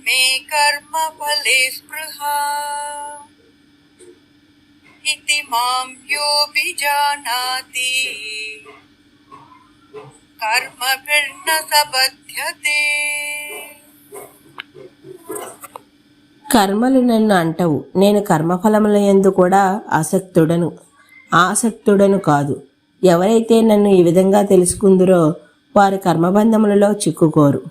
मे कर्मफले स्पृहा इति मां योऽभिजानाति कर्मभिर्न स बध्यते. కర్మలు నన్ను అంటవు, నేను కర్మఫలముల యందు కూడా ఆసక్తుడను కాదు. ఎవరైతే నన్ను ఈ విధంగా తెలుసుకుందురో వారు కర్మబంధములలో చిక్కుకోరు.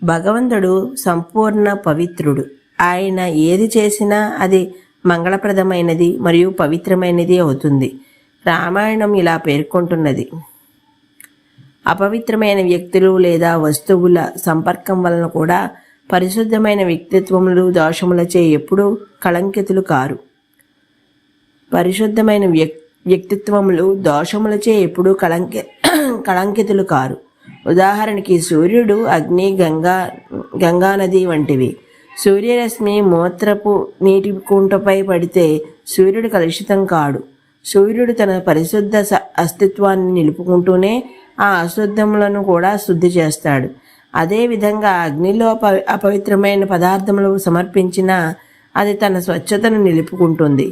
భగవంతుడు సంపూర్ణ పవిత్రుడు. ఆయన ఏది చేసినా అది మంగళప్రదమైనది మరియు పవిత్రమైనది అవుతుంది. రామాయణం ఇలా పేర్కొంటున్నది: అపవిత్రమైన వ్యక్తులు లేదా వస్తువుల సంపర్కం వలన కూడా పరిశుద్ధమైన వ్యక్తిత్వములు దోషములచే ఎప్పుడూ కళంకితులు కారు. పరిశుద్ధమైన వ్యక్తిత్వములు దోషములచే ఎప్పుడూ కళంకితులు కారు. ఉదాహరణకి సూర్యుడు, అగ్ని, గంగానది వంటివి. సూర్యరశ్మి మూత్రపు నీటి కుంటపై పడితే సూర్యుడు కలుషితం కాడు. సూర్యుడు తన పరిశుద్ధ అస్తిత్వాన్ని నిలుపుకుంటూనే ఆ అశుద్ధములను కూడా శుద్ధి చేస్తాడు. అదేవిధంగా అగ్నిలో అపవిత్రమైన పదార్థములు సమర్పించినా అది తన స్వచ్ఛతను నిలుపుకుంటుంది.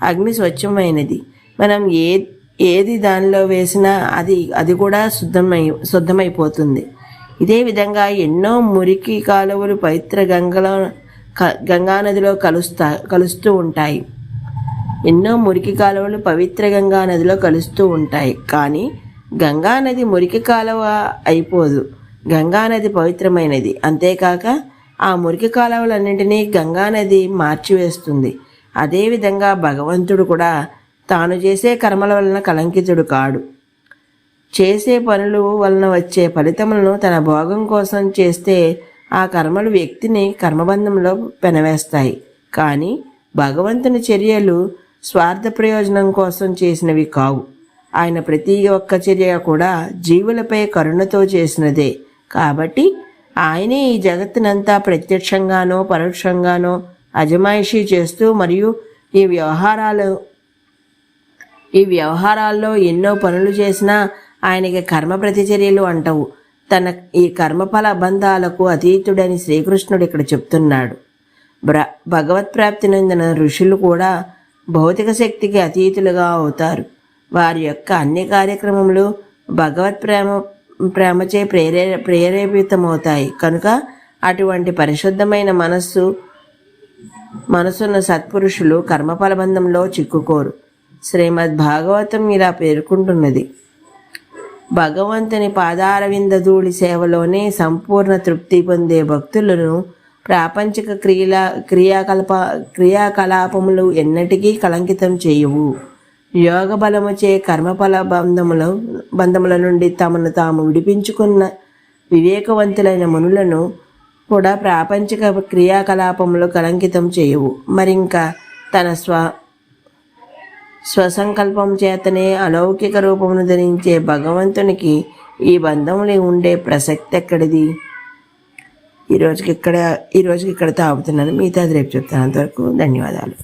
అగ్ని స్వచ్ఛమైనది. మనం ఏది దానిలో వేసినా అది కూడా శుద్ధమైపోతుంది. ఇదే విధంగా ఎన్నో మురికి కాలువలు పవిత్ర గంగానదిలో కలుస్తూ ఉంటాయి. ఎన్నో మురికి కాలువలు పవిత్ర గంగానదిలో కలుస్తూ ఉంటాయి. కానీ గంగానది మురికి కాలువ అయిపోదు. గంగానది పవిత్రమైనది. అంతేకాక ఆ మురికి కాలువలన్నింటినీ గంగానది మార్చివేస్తుంది. అదేవిధంగా భగవంతుడు కూడా తాను చేసే కర్మల వలన కళంకితుడు కాడు. చేసే పనుల వలన వచ్చే ఫలితములను తన భోగం కోసం చేస్తే ఆ కర్మలు వ్యక్తిని కర్మబంధంలో పెనవేస్తాయి. కానీ భగవంతుని చర్యలు స్వార్థ ప్రయోజనం కోసం చేసినవి కావు. ఆయన ప్రతి ఒక్క చర్య కూడా జీవులపై కరుణతో చేసినదే. కాబట్టి ఆయనే ఈ జగత్తునంతా ప్రత్యక్షంగానో పరోక్షంగానో అజమాయిషీ చేస్తూ మరియు ఈ వ్యవహారాల్లో ఎన్నో పనులు చేసినా ఆయనకి కర్మ ప్రతిచర్యలు అంటవు. ఈ కర్మఫల బంధాలకు అతీతుడని శ్రీకృష్ణుడు ఇక్కడ చెప్తున్నాడు. భగవత్ప్రాప్తి నొందిన ఋషులు కూడా భౌతిక శక్తికి అతీతులుగా అవుతారు. వారి యొక్క అన్ని కార్యక్రమములు భగవత్ ప్రేమచే ప్రేరేపితమవుతాయి. కనుక అటువంటి పరిశుద్ధమైన మనసున్న సత్పురుషులు కర్మఫలబంధంలో చిక్కుకోరు. శ్రీమద్ భాగవతం ఇలా పేర్కొంటున్నది: భగవంతుని పాదారవింద ధూళి సేవలోనే సంపూర్ణ తృప్తి పొందే భక్తులను ప్రాపంచిక క్రియాకలాపములు ఎన్నటికీ కళంకితం చేయవు. యోగ బలముచే కర్మఫల బంధముల నుండి తమను తాము విడిపించుకున్న వివేకవంతులైన మునులను కూడా ప్రాపంచిక క్రియాకలాపములు కళంకితం చేయవు. మరింకా తన స్వసంకల్పం చేతనే అలౌకిక రూపమును ధరించే భగవంతునికి ఈ బంధములు ఉండే ప్రసక్తి ఎక్కడిది? ఈ రోజుకి ఇక్కడ ఆపుతున్నాను. మిగతాది రేపు చెప్తాను. అంతవరకు ధన్యవాదాలు.